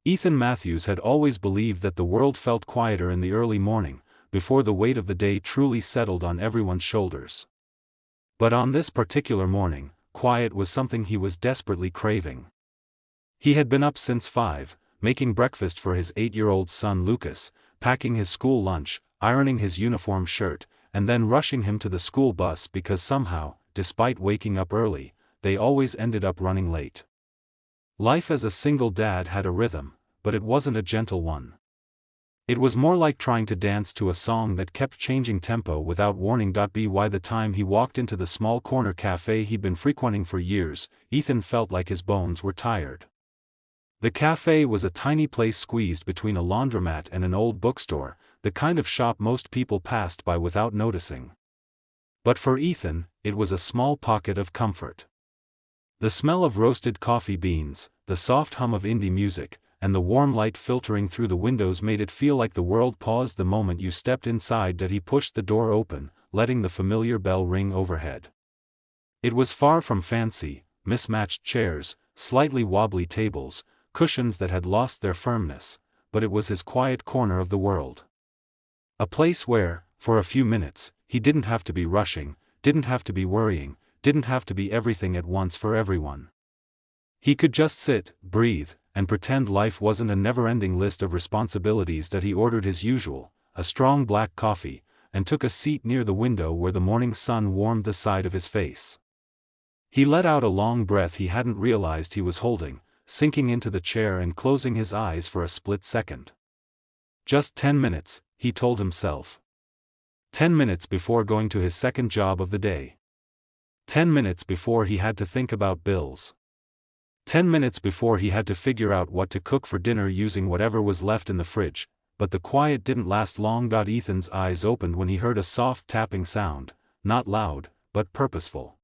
Ethan Matthews had always believed that the world felt quieter in the early morning, before the weight of the day truly settled on everyone's shoulders. But on this particular morning, quiet was something he was desperately craving. He had been up since 5, making breakfast for his 8-year-old son Lucas, packing his school lunch, ironing his uniform shirt, and then rushing him to the school bus because somehow, despite waking up early, they always ended up running late. Life as a single dad had a rhythm, but it wasn't a gentle one. It was more like trying to dance to a song that kept changing tempo without warning. By the time he walked into the small corner cafe he'd been frequenting for years, Ethan felt like his bones were tired. The cafe was a tiny place squeezed between a laundromat and an old bookstore, the kind of shop most people passed by without noticing. But for Ethan, it was a small pocket of comfort. The smell of roasted coffee beans, the soft hum of indie music, and the warm light filtering through the windows made it feel like the world paused the moment you stepped inside. He pushed the door open, letting the familiar bell ring overhead. It was far from fancy, mismatched chairs, slightly wobbly tables, cushions that had lost their firmness, but it was his quiet corner of the world. A place where, for a few minutes, he didn't have to be rushing, didn't have to be worrying, didn't have to be everything at once for everyone. He could just sit, breathe, and pretend life wasn't a never-ending list of responsibilities. He ordered his usual, a strong black coffee, and took a seat near the window where the morning sun warmed the side of his face. He let out a long breath he hadn't realized he was holding, sinking into the chair and closing his eyes for a split second. Just 10 minutes, he told himself. 10 minutes before going to his second job of the day. 10 minutes before he had to think about bills. 10 minutes before he had to figure out what to cook for dinner using whatever was left in the fridge, but the quiet didn't last long. Ethan's eyes opened when he heard a soft tapping sound, not loud, but purposeful.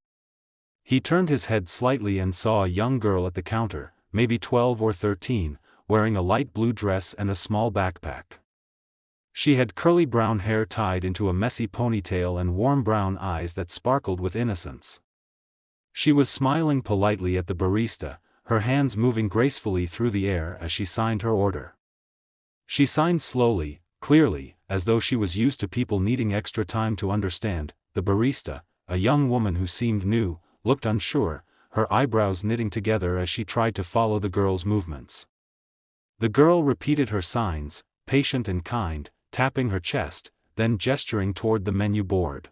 He turned his head slightly and saw a young girl at the counter, maybe 12 or 13, wearing a light blue dress and a small backpack. She had curly brown hair tied into a messy ponytail and warm brown eyes that sparkled with innocence. She was smiling politely at the barista, her hands moving gracefully through the air as she signed her order. She signed slowly, clearly, as though she was used to people needing extra time to understand. The barista, a young woman who seemed new, looked unsure, her eyebrows knitting together as she tried to follow the girl's movements. The girl repeated her signs, patient and kind, tapping her chest, then gesturing toward the menu board.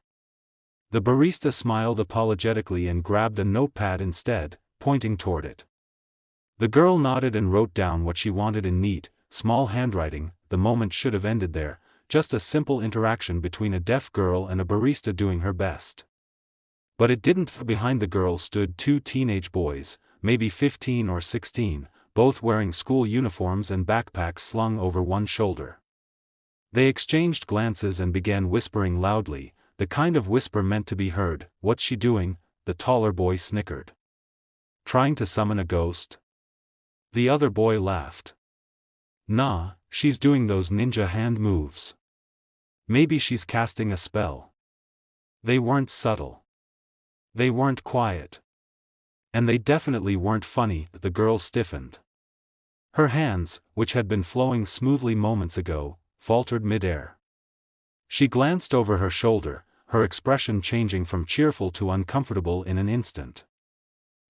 The barista smiled apologetically and grabbed a notepad instead, pointing toward it. The girl nodded and wrote down what she wanted in neat, small handwriting. The moment should have ended there, just a simple interaction between a deaf girl and a barista doing her best. But it didn't. Behind the girl stood 2 teenage boys, maybe 15 or 16, both wearing school uniforms and backpacks slung over one shoulder. They exchanged glances and began whispering loudly, the kind of whisper meant to be heard. "What's she doing?" the taller boy snickered. "Trying to summon a ghost?" The other boy laughed. "Nah, she's doing those ninja hand moves. Maybe she's casting a spell." They weren't subtle. They weren't quiet. And they definitely weren't funny. The girl stiffened. Her hands, which had been flowing smoothly moments ago, faltered mid-air. She glanced over her shoulder, her expression changing from cheerful to uncomfortable in an instant.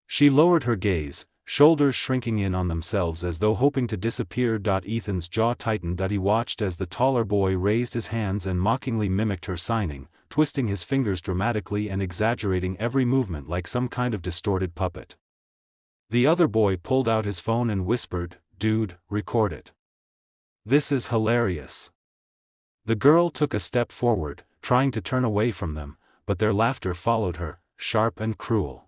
She lowered her gaze, shoulders shrinking in on themselves as though hoping to disappear. Ethan's jaw tightened. He watched as the taller boy raised his hands and mockingly mimicked her signing, twisting his fingers dramatically and exaggerating every movement like some kind of distorted puppet. The other boy pulled out his phone and whispered, "Dude, record it. This is hilarious." The girl took a step forward, trying to turn away from them, but their laughter followed her, sharp and cruel.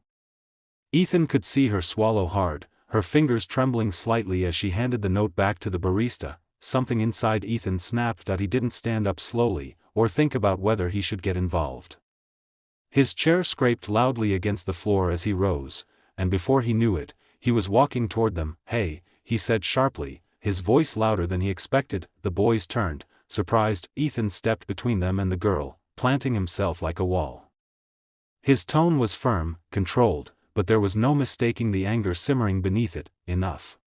Ethan could see her swallow hard, her fingers trembling slightly as she handed the note back to the barista. Something inside Ethan snapped. He didn't stand up slowly, or think about whether he should get involved. His chair scraped loudly against the floor as he rose, and before he knew it, he was walking toward them. "Hey," he said sharply, his voice louder than he expected. The boys turned, surprised. Ethan stepped between them and the girl, planting himself like a wall. His tone was firm, controlled, but there was no mistaking the anger simmering beneath it. "Enough."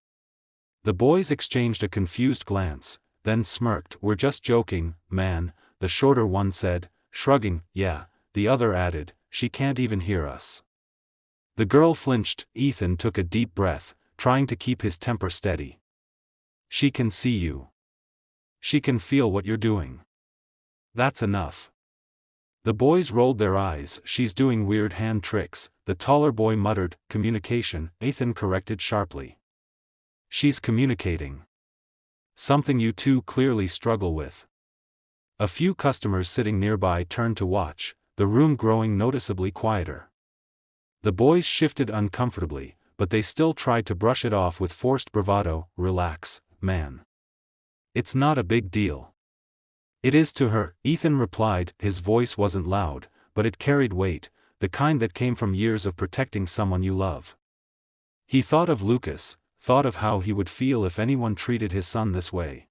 The boys exchanged a confused glance, then smirked. "We're just joking, man," the shorter one said, shrugging. "Yeah," the other added, "she can't even hear us." The girl flinched. Ethan took a deep breath, trying to keep his temper steady. "She can see you. She can feel what you're doing. That's enough." The boys rolled their eyes. "She's doing weird hand tricks," the taller boy muttered. "Communication," Ethan corrected sharply. "She's communicating. Something you two clearly struggle with." A few customers sitting nearby turned to watch, the room growing noticeably quieter. The boys shifted uncomfortably, but they still tried to brush it off with forced bravado. "Relax, man. It's not a big deal." "It is to her," Ethan replied. His voice wasn't loud, but it carried weight, the kind that came from years of protecting someone you love. He thought of Lucas, thought of how he would feel if anyone treated his son this way.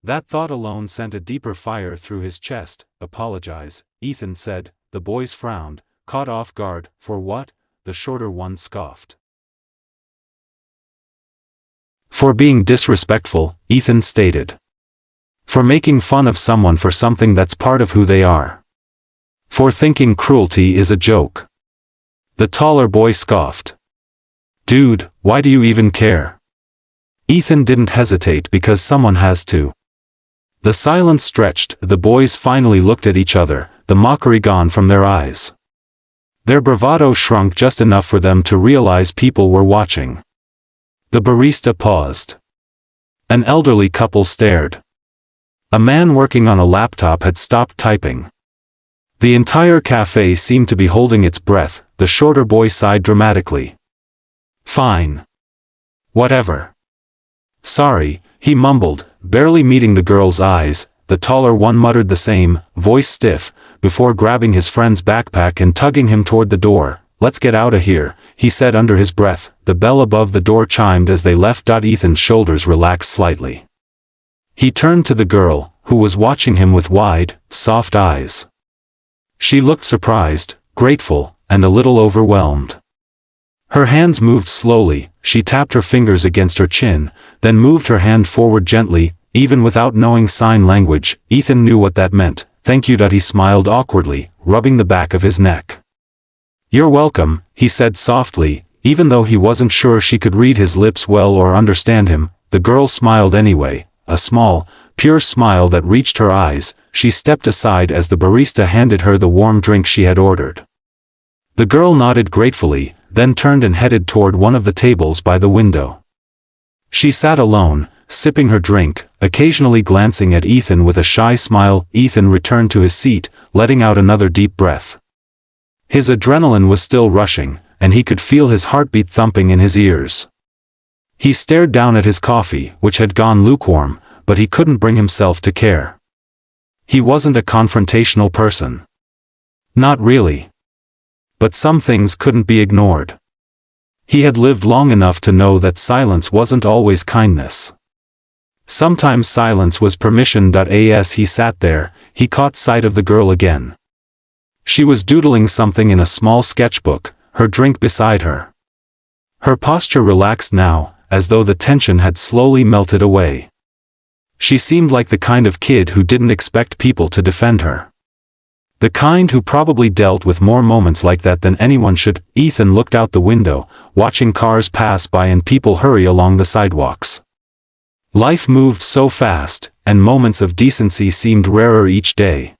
That thought alone sent a deeper fire through his chest. "Apologize," Ethan said. The boys frowned, caught off guard. "For what?" the shorter one scoffed. "For being disrespectful," Ethan stated. "For making fun of someone for something that's part of who they are. For thinking cruelty is a joke." The taller boy scoffed. "Dude, why do you even care?" Ethan didn't hesitate because someone has to. The silence stretched. The boys finally looked at each other, the mockery gone from their eyes. Their bravado shrunk just enough for them to realize people were watching. The barista paused. An elderly couple stared. A man working on a laptop had stopped typing. The entire cafe seemed to be holding its breath. The shorter boy sighed dramatically. "Fine. Whatever. Sorry," he mumbled, barely meeting the girl's eyes. The taller one muttered the same, voice stiff, before grabbing his friend's backpack and tugging him toward the door. "Let's get out of here," he said under his breath. The bell above the door chimed as they left. Ethan's shoulders relaxed slightly. He turned to the girl, who was watching him with wide, soft eyes. She looked surprised, grateful, and a little overwhelmed. Her hands moved slowly. She tapped her fingers against her chin, then moved her hand forward gently, even without knowing sign language. Ethan knew what that meant. "Thank you." He smiled awkwardly, rubbing the back of his neck. "You're welcome," he said softly, even though he wasn't sure she could read his lips well or understand him. The girl smiled anyway, a small, pure smile that reached her eyes. She stepped aside as the barista handed her the warm drink she had ordered. The girl nodded gratefully, then turned and headed toward one of the tables by the window. She sat alone, sipping her drink, occasionally glancing at Ethan with a shy smile. Ethan returned to his seat, letting out another deep breath. His adrenaline was still rushing, and he could feel his heartbeat thumping in his ears. He stared down at his coffee, which had gone lukewarm, but he couldn't bring himself to care. He wasn't a confrontational person. Not really. But some things couldn't be ignored. He had lived long enough to know that silence wasn't always kindness. Sometimes silence was permission. As he sat there, he caught sight of the girl again. She was doodling something in a small sketchbook, her drink beside her. Her posture relaxed now, as though the tension had slowly melted away. She seemed like the kind of kid who didn't expect people to defend her. The kind who probably dealt with more moments like that than anyone should. Ethan looked out the window, watching cars pass by and people hurry along the sidewalks. Life moved so fast, and moments of decency seemed rarer each day.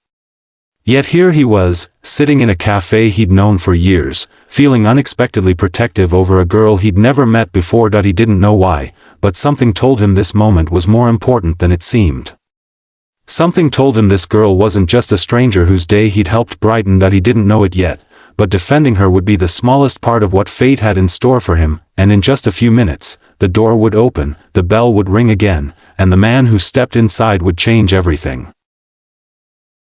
Yet here he was, sitting in a cafe he'd known for years, feeling unexpectedly protective over a girl he'd never met before. He didn't know why, but something told him this moment was more important than it seemed. Something told him this girl wasn't just a stranger whose day he'd helped brighten. He didn't know it yet, but defending her would be the smallest part of what fate had in store for him. And in just a few minutes, the door would open, the bell would ring again, and the man who stepped inside would change everything.